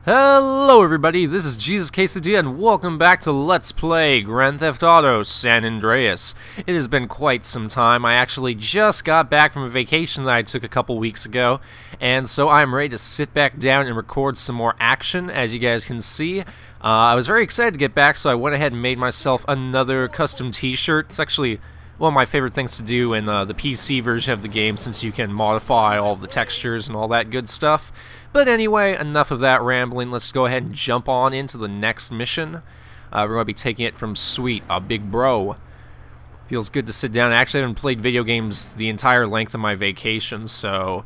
Hello everybody, this is Jesus Quesadilla and welcome back to Let's Play Grand Theft Auto San Andreas. It has been quite some time. I actually just got back from a vacation that I took a couple weeks ago, and so I'm ready to sit back down and record some more action, as you guys can see. I was very excited to get back, so I went ahead and made myself another custom t-shirt. It's actually one of my favorite things to do in the PC version of the game, since you can modify all the textures and all that good stuff. But anyway, enough of that rambling. Let's go ahead and jump on into the next mission. We're going to be taking it from Sweet, a big bro. Feels good to sit down. I actually haven't played video games the entire length of my vacation, so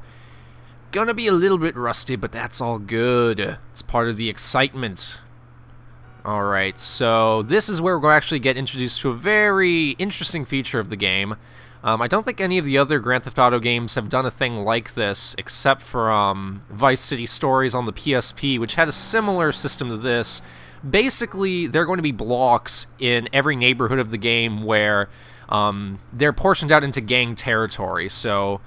gonna be a little bit rusty, but that's all good. It's part of the excitement. Alright, so this is where we're going to actually get introduced to a very interesting feature of the game. I don't think any of the other Grand Theft Auto games have done a thing like this, except for Vice City Stories on the PSP, which had a similar system to this. Basically, there are going to be blocks in every neighborhood of the game where they're portioned out into gang territory. So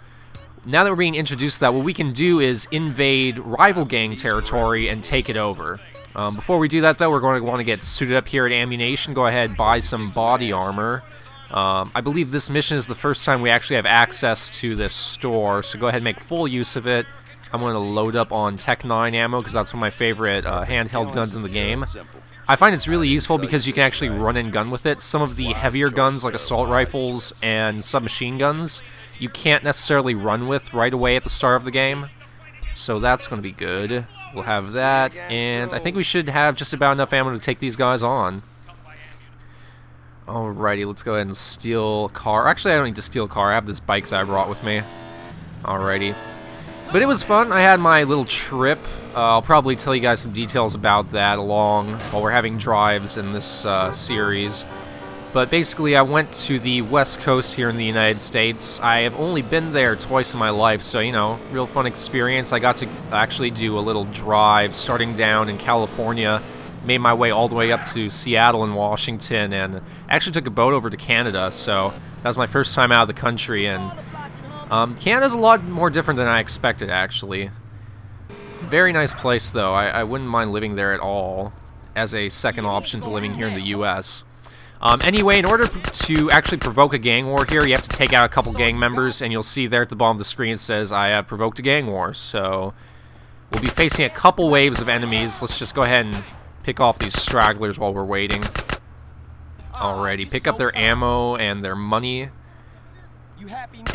now that we're being introduced to that, what we can do is invade rival gang territory and take it over. Before we do that, though, we're going to want to get suited up here at Ammunition, go ahead, buy some body armor. I believe this mission is the first time we actually have access to this store, so go ahead and make full use of it. I'm going to load up on Tech 9 ammo, because that's one of my favorite handheld guns in the game. I find it's really useful because you can actually run and gun with it. Some of the heavier guns, like assault rifles and submachine guns, you can't necessarily run with right away at the start of the game. So that's going to be good. We'll have that, and I think we should have just about enough ammo to take these guys on. Alrighty, let's go ahead and steal a car. Actually, I don't need to steal a car. I have this bike that I brought with me. Alrighty. But it was fun. I had my little trip. I'll probably tell you guys some details about that along while we're having drives in this series. But basically, I went to the West Coast here in the United States. I have only been there twice in my life, so, you know, real fun experience. I got to actually do a little drive starting down in California. Made my way all the way up to Seattle and Washington, and actually took a boat over to Canada, so that was my first time out of the country, and Canada's a lot more different than I expected, actually. Very nice place, though. I wouldn't mind living there at all, as a second option to living here in the U.S. Anyway, in order to actually provoke a gang war here, you have to take out a couple gang members, and you'll see there at the bottom of the screen it says, I have provoked a gang war, so we'll be facing a couple waves of enemies. Let's just go ahead and pick off these stragglers while we're waiting. Alrighty, pick up their ammo and their money.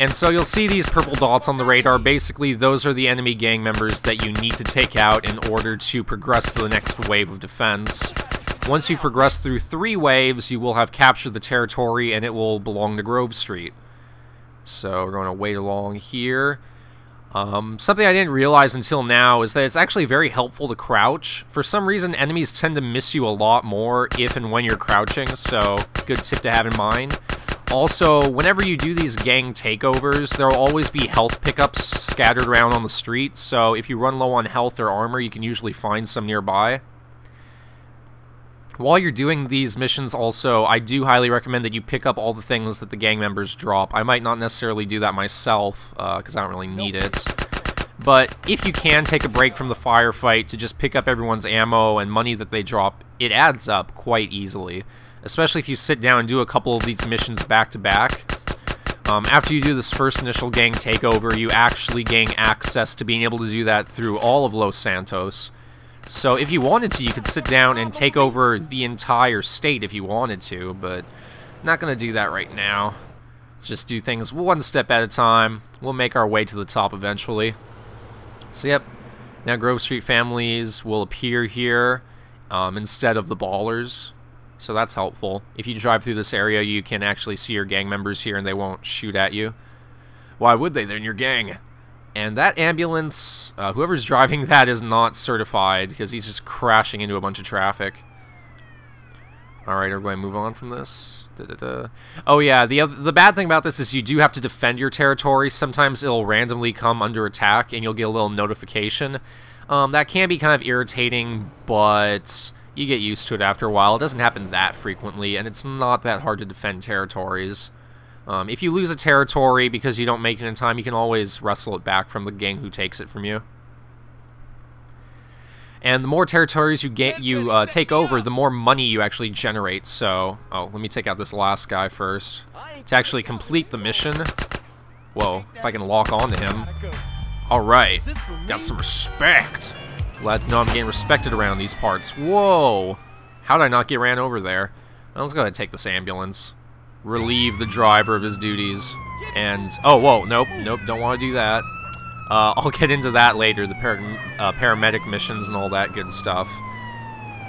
And so you'll see these purple dots on the radar. Basically, those are the enemy gang members that you need to take out in order to progress to the next wave of defense. Once you progress through 3 waves, you will have captured the territory and it will belong to Grove Street. So we're going to wait along here. Something I didn't realize until now is that it's actually very helpful to crouch. For some reason, enemies tend to miss you a lot more if and when you're crouching, so good tip to have in mind. Also, whenever you do these gang takeovers, there will always be health pickups scattered around on the street, so if you run low on health or armor, you can usually find some nearby. While you're doing these missions also, I do highly recommend that you pick up all the things that the gang members drop. I might not necessarily do that myself, because I don't really need it. But if you can take a break from the firefight to just pick up everyone's ammo and money that they drop, it adds up quite easily. Especially if you sit down and do a couple of these missions back to back. After you do this first initial gang takeover, you actually gain access to being able to do that through all of Los Santos. So if you wanted to, you could sit down and take over the entire state if you wanted to, but not going to do that right now. Let's just do things one step at a time. We'll make our way to the top eventually. So yep, now Grove Street families will appear here instead of the ballers. So that's helpful. If you drive through this area, you can actually see your gang members here and they won't shoot at you. Why would they? They're in your gang. And that ambulance, whoever's driving that is not certified, because he's just crashing into a bunch of traffic. Alright, are we going to move on from this? Oh yeah, the bad thing about this is you do have to defend your territory. Sometimes it'll randomly come under attack, and you'll get a little notification. That can be kind of irritating, but you get used to it after a while. It doesn't happen that frequently, and it's not that hard to defend territories. If you lose a territory because you don't make it in time, you can always wrestle it back from the gang who takes it from you. And the more territories you take over, the more money you actually generate. So, oh, let me take out this last guy first. To actually complete the mission. Whoa, if I can lock onto him. Alright, got some respect. Glad to know I'm getting respected around these parts. Whoa, how did I not get ran over there? Well, let's go ahead and take this ambulance. Relieve the driver of his duties. And, oh, whoa, nope, don't want to do that. I'll get into that later, the paramedic missions and all that good stuff.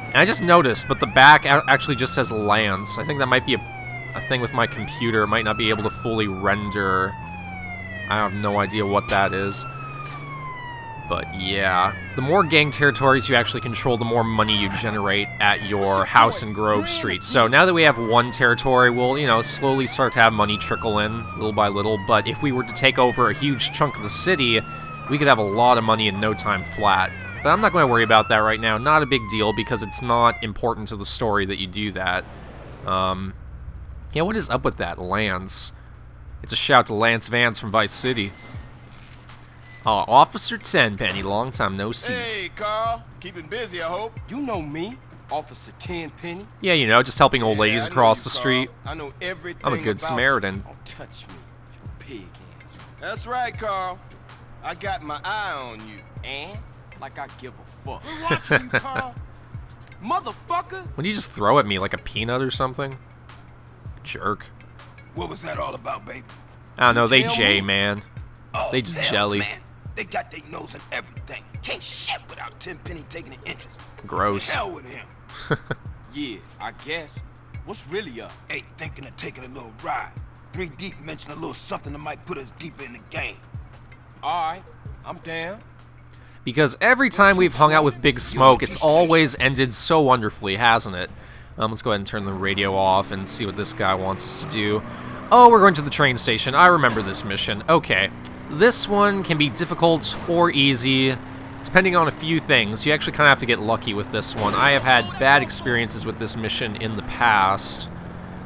And I just noticed, but the back actually just says Lance. I think that might be a thing with my computer. It might not be able to fully render. I have no idea what that is. But yeah, the more gang territories you actually control, the more money you generate at your house in Grove Street. So now that we have one territory, we'll, you know, slowly start to have money trickle in, little by little. But if we were to take over a huge chunk of the city, we could have a lot of money in no time flat. But I'm not going to worry about that right now. Not a big deal, because it's not important to the story that you do that. Yeah, what is up with that, Lance? It's a shout to Lance Vance from Vice City. Officer Tenpenny, long time no see. Hey, Carl. Keeping busy, I hope. You know me, Officer Tenpenny. Yeah, you know, just helping old ladies across the street. I know everything. I'm a good Samaritan. Don't touch me, you pig hands. That's right, Carl. I got my eye on you. And? Like I give a fuck. We're watching you, Carl. Motherfucker. When you just throw at me like a peanut or something? Jerk. What was that all about, baby? I don't know, they J, man. Oh, They just hell, jelly. Man. They got their nose in everything. Can't shit without Tenpenny taking an interest. Gross. Hell with him. Yeah, I guess. What's really up? Ain't thinking of taking a little ride. 3 Deep mentioned a little something that might put us deeper in the game. Alright, I'm down. Because every time we've hung out with Big Smoke, it's always ended so wonderfully, hasn't it? Let's go ahead and turn the radio off and see what this guy wants us to do. Oh, we're going to the train station. I remember this mission. Okay. This one can be difficult or easy, depending on a few things. You actually kind of have to get lucky with this one. I have had bad experiences with this mission in the past.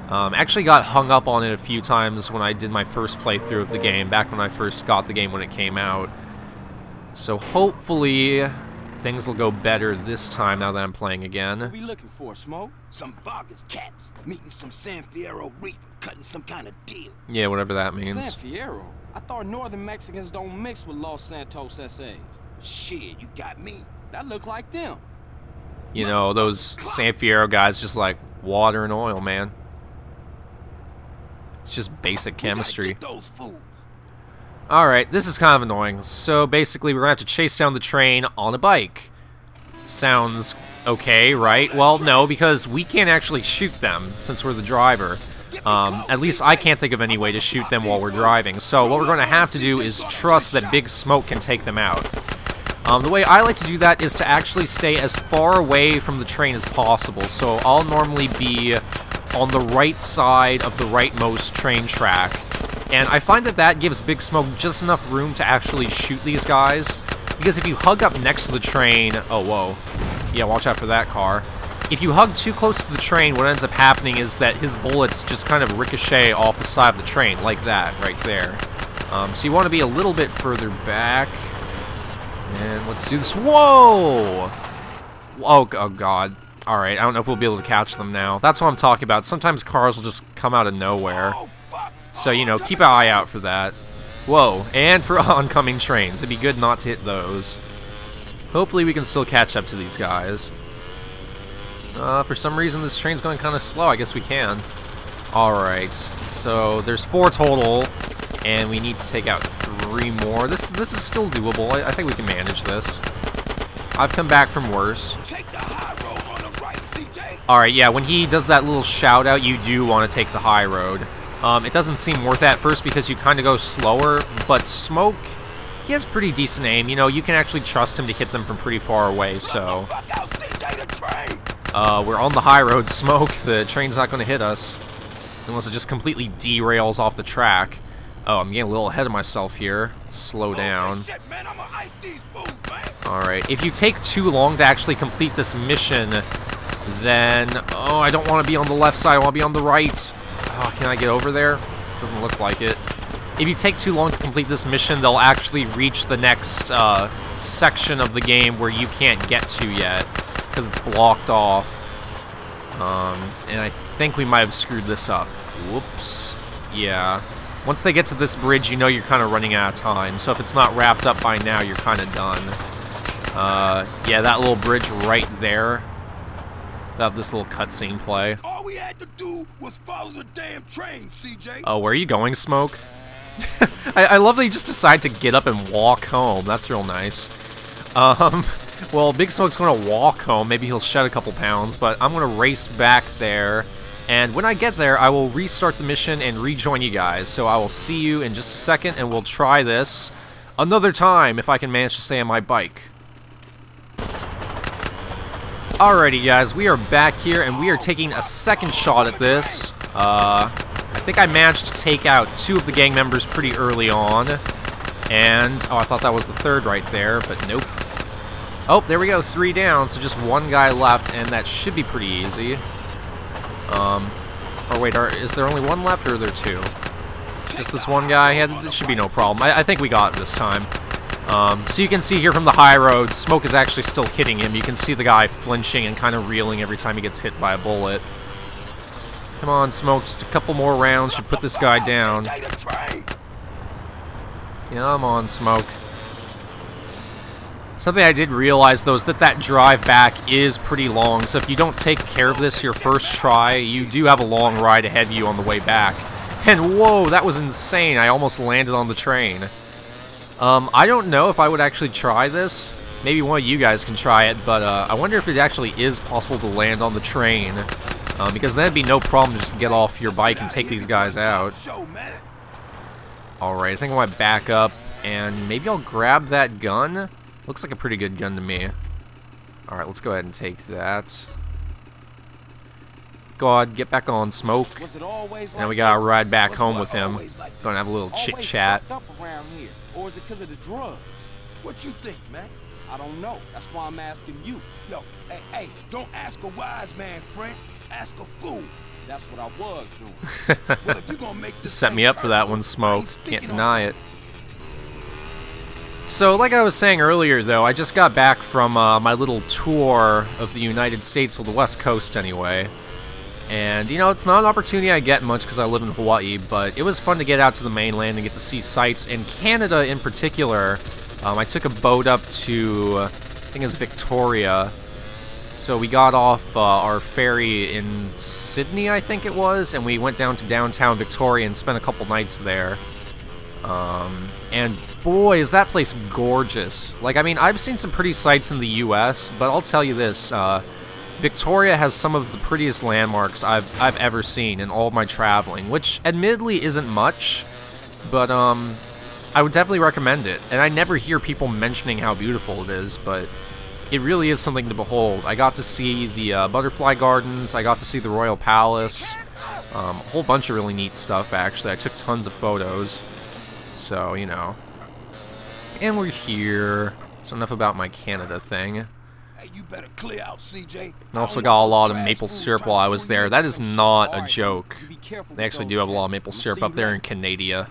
Actually got hung up on it a few times when I did my first playthrough of the game, back when I first got the game when it came out. So hopefully things will go better this time now that I'm playing again. What we looking for, Smoke? Some boggers cats meeting some San Fierro reef, cutting some kind of deal. Yeah, whatever that means. San Fierro? I thought northern Mexicans don't mix with Los Santos SAs. Shit, you got me. That look like them. You know, those San Fierro guys just like water and oil, man. It's just basic chemistry. Those fools. Alright, this is kind of annoying. So basically we're going to have to chase down the train on a bike. Sounds okay, right? Well, no, because we can't actually shoot them since we're the driver. At least I can't think of any way to shoot them while we're driving. So what we're going to have to do is trust that Big Smoke can take them out. The way I like to do that is to actually stay as far away from the train as possible. So I'll normally be on the right side of the rightmost train track. And I find that that gives Big Smoke just enough room to actually shoot these guys. Because if you hug up next to the train... Oh, whoa. Yeah, watch out for that car. If you hug too close to the train, what ends up happening is that his bullets just kind of ricochet off the side of the train, like that, right there. So you want to be a little bit further back. And let's do this. Whoa! Oh God. Alright, I don't know if we'll be able to catch them now. That's what I'm talking about. Sometimes cars will just come out of nowhere. So, you know, keep an eye out for that. Whoa, and for oncoming trains. It'd be good not to hit those. Hopefully we can still catch up to these guys. For some reason this train's going kind of slow. I guess we can. Alright, so there's 4 total, and we need to take out 3 more. This is still doable. I think we can manage this. I've come back from worse. Alright, yeah, when he does that little shout out, you do want to take the high road. It doesn't seem worth at first because you kind of go slower, but Smoke, he has pretty decent aim. You know, you can actually trust him to hit them from pretty far away, so... we're on the high road, Smoke. The train's not going to hit us. Unless it just completely derails off the track. Oh, I'm getting a little ahead of myself here. Let's slow down. Alright, if you take too long to actually complete this mission, then... Oh, I don't want to be on the left side, I want to be on the right. Oh, can I get over there? Doesn't look like it. If you take too long to complete this mission, they'll actually reach the next section of the game where you can't get to yet, because it's blocked off. And I think we might have screwed this up. Whoops. Yeah. Once they get to this bridge, you know you're kind of running out of time. So if it's not wrapped up by now, you're kind of done. Yeah, that little bridge right there. They'll have this little cutscene play. All we had to do was follow the damn train, CJ. Oh, where are you going, Smoke? I love that you just decide to get up and walk home. That's real nice. Well, Big Smoke's going to walk home. Maybe he'll shed a couple pounds, but I'm going to race back there. And when I get there, I will restart the mission and rejoin you guys. So I will see you in just a second, and we'll try this another time if I can manage to stay on my bike. Alrighty, guys, we are back here, and we are taking a second shot at this. I think I managed to take out 2 of the gang members pretty early on. And, oh, I thought that was the 3rd right there, but nope. Oh, there we go, 3 down, so just 1 guy left, and that should be pretty easy. Or wait, is there only 1 left, or are there 2? Just this 1 guy? Yeah, it should be no problem. I think we got it this time. So you can see here from the high road, Smoke is actually still hitting him. You can see the guy flinching and kind of reeling every time he gets hit by a bullet. Come on, Smoke, just a couple more rounds should put this guy down. Come on, Smoke. Something I did realize, though, is that drive back is pretty long, so if you don't take care of this your first try, you do have a long ride ahead of you on the way back. And whoa, that was insane. I almost landed on the train. I don't know if I would actually try this. Maybe one of you guys can try it, but I wonder if it actually is possible to land on the train. Because then it'd be no problem to just get off your bike and take these guys out. Alright, I think I want to back up, and maybe I'll grab that gun. Looks like a pretty good gun to me. Alright, let's go ahead and take that. Go on, get back on, Smoke. Now we gotta ride back home with him. Gonna have a little chit-chat. Or is it because of the drug? What you think, man? I don't know. That's why I'm asking you. Yo, hey, don't ask a wise man, friend. Ask a fool. That's what I was doing. Well, if you gonna make this Set me up for that one, Smoke. Can't deny it. So, like I was saying earlier, though, I just got back from my little tour of the United States, or the West Coast anyway. And, you know, it's not an opportunity I get much because I live in Hawaii, but it was fun to get out to the mainland and get to see sights. In Canada, in particular, I took a boat up to, I think it was Victoria. So we got off our ferry in Sydney, I think it was, and we went down to downtown Victoria and spent a couple nights there. And boy, is that place gorgeous. Like, I mean, I've seen some pretty sights in the US, but I'll tell you this, Victoria has some of the prettiest landmarks I've ever seen in all of my traveling, which admittedly isn't much, but I would definitely recommend it. And I never hear people mentioning how beautiful it is, but it really is something to behold. I got to see the butterfly gardens, I got to see the Royal Palace, a whole bunch of really neat stuff, actually. I took tons of photos, so, you know. And we're here, so enough about my Canada thing. Hey, you better clear out, CJ. I also got a lot of maple syrup while I was there. That is not a joke. They actually do have a lot of maple syrup up there in Canada.